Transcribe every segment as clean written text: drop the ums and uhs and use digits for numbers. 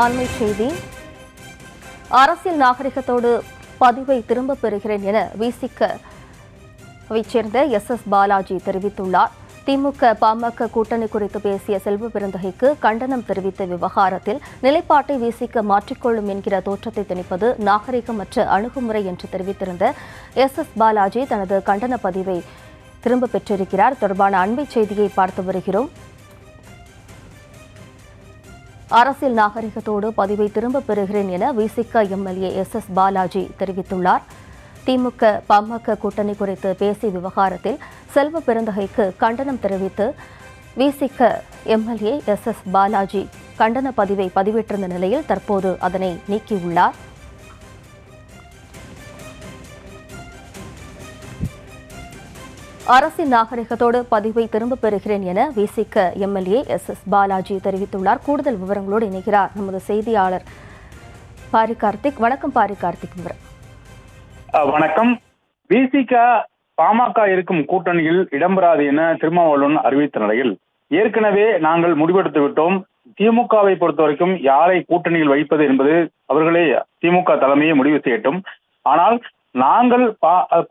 அண்மை செய்தி. அரசியல் நாகரிகத்தோடு பதிவை திரும்பப் பெறுகிறேன் என விசிகவைச் சேர்ந்த எஸ் பாலாஜி தெரிவித்துள்ளார். திமுக பாமக கூட்டணி குறித்து பேசிய செல்வ பெருந்தகைக்கு கண்டனம் தெரிவித்த விவகாரத்தில் நிலைப்பாட்டை விசிக மாற்றிக்கொள்ளும் என்கிற தோற்றத்தை திணிப்பது நாகரிகமற்ற அணுகுமுறை என்று தெரிவித்திருந்த எஸ் பாலாஜி தனது கண்டன பதிவை திரும்பப் பெற்றிருக்கிறார். தொடர்பான அண்மை செய்தியை பார்த்து வருகிறோம். அரசியல் நாகரிகத்தோடு பதிவை திரும்பப் பெறுகிறேன் என விசிக எம்எல்ஏ எஸ் பாலாஜி தெரிவித்துள்ளார். திமுக பாமக கூட்டணி குறித்து பேசிய விவகாரத்தில் செல்வ பெருந்தகைக்கு கண்டனம் தெரிவித்து விசிக எம்எல்ஏ எஸ் பாலாஜி கண்டன பதிவை பதிவிட்டிருந்த நிலையில் தற்போது அதனை நீக்கியுள்ளார். அரசியல் நாகரிகத்தோடு பதிவை திரும்பப் பெறுகிறேன் என விசிக எம்எல்ஏ எஸ் பாலாஜி தெரிவித்துள்ளார். கூடுதல் விவரங்களோடு இணைகிறார் நமது செய்தியாளர் பாரி கார்த்திக். வணக்கம் பாரி கார்த்திக். வணக்கம். விசிக பாமக இருக்கும் கூட்டணியில் இடம்பெறாது என திருமாவளவன் அறிவித்த நிலையில் ஏற்கனவே நாங்கள் முடிவெடுத்து விட்டோம். திமுகவை பொறுத்தவரைக்கும் யாரை கூட்டணியில் வைப்பது என்பது அவர்களே திமுக தலைமையை முடிவு செய்யட்டும். ஆனால் நாங்கள்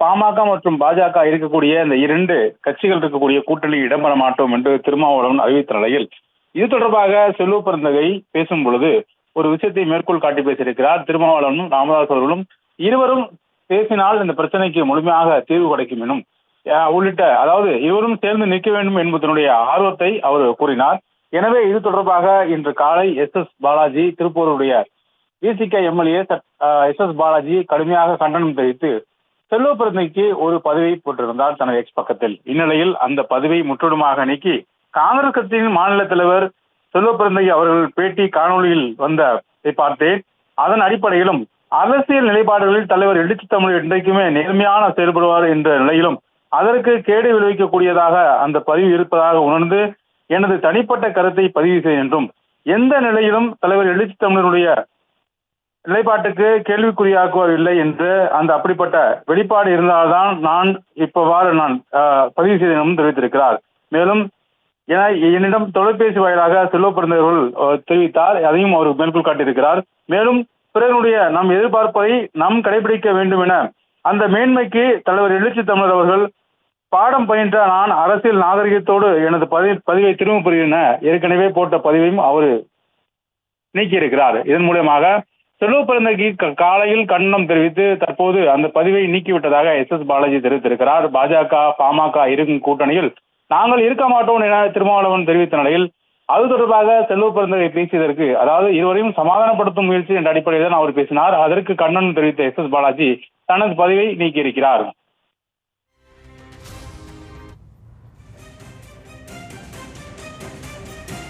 பாமக மற்றும் பாஜக இருக்கக்கூடிய இந்த இரண்டு கட்சிகள் இருக்கக்கூடிய கூட்டணியில் இடம்பெற மாட்டோம் என்று திருமாவளவன் அறிவித்த நிலையில் இது தொடர்பாக செல்வ பெருந்தகை பேசும் பொழுது ஒரு விஷயத்தை மேற்கோள் காட்டி பேசியிருக்கிறார். திருமாவளவனும் ராமதாஸ் அவர்களும் இருவரும் பேசினால் இந்த பிரச்சனைக்கு முழுமையாக தீர்வு கிடைக்கும் எனும் உள்ளிட்ட, அதாவது இருவரும் சேர்ந்து நிற்க வேண்டும் என்பதனுடைய ஆர்வத்தை அவர் கூறினார். எனவே இது தொடர்பாக இன்று காலை எஸ் பாலாஜி திருப்பூருடைய விசிக எம்எல்ஏ எஸ் பாலாஜி கடுமையாக கண்டனம் தெரிவித்து செல்வ பெருந்தகைக்கு ஒரு பதவியை போட்டிருந்தார் தனது எக்ஸ் பக்கத்தில். இந்நிலையில் அந்த பதவியை முற்றிலுமாக நீக்கி காங்கிரஸ் கட்சியின் மாநில தலைவர் செல்வ பெருந்தகை அவர்கள் பேட்டி காணொலியில் வந்ததை பார்த்தேன். அதன் அடிப்படையிலும் அரசியல் நிலைப்பாடுகளில் தலைவர் எழுச்சி தமிழ் இன்றைக்குமே நேர்மையான செயல்படுவார் என்ற நிலையிலும் அதற்கு கேடு விளைவிக்கக்கூடியதாக அந்த பதிவு இருப்பதாக உணர்ந்து எனது தனிப்பட்ட கருத்தை பதிவு செய்ய என்றும் எந்த நிலையிலும் தலைவர் எழுச்சி தமிழருடைய நிலைப்பாட்டுக்கு கேள்விக்குறியாக்குவதில்லை என்று அந்த அப்படிப்பட்ட வெளிப்பாடு இருந்தால்தான் நான் இப்பவாறு நான் பதிவு செய்தேன் தெரிவித்திருக்கிறார். மேலும் என்னிடம் தொலைபேசி வாயிலாக செல்வ பெருந்தகை தெரிவித்தார். அதையும் அவர் மேற்கோள் காட்டியிருக்கிறார். மேலும் பிறருடைய நாம் எதிர்பார்ப்பதை நாம் கடைபிடிக்க வேண்டும் என அந்த மேன்மைக்கு தலைவர் எழுச்சி தமிழர் அவர்கள் பாடம் பயின்ற நான் அரசியல் நாகரிகத்தோடு எனது பதிவை திரும்ப பெறுகிறேன் ஏற்கனவே போட்ட பதிவையும் அவர் நீக்கியிருக்கிறார். இதன் மூலமாக செல்வ பெருந்தகைக்கு காலையில் கண்டனம் தெரிவித்து தற்போது அந்த பதிவை நீக்கிவிட்டதாக எஸ் பாலாஜி தெரிவித்திருக்கிறார். பாஜக பாமக இருக்கும் கூட்டணியில் நாங்கள் இருக்க மாட்டோம் என திருமாவளவன் தெரிவித்த நிலையில் அது தொடர்பாக செல்வ பெருந்தகை பேசியதற்கு, அதாவது இருவரையும் சமாதானப்படுத்தும் முயற்சி என்ற அடிப்படையில் தான் அவர் பேசினார். அதற்கு கண்டனம் தெரிவித்த எஸ் பாலாஜி தனது பதிவை நீக்கியிருக்கிறார்.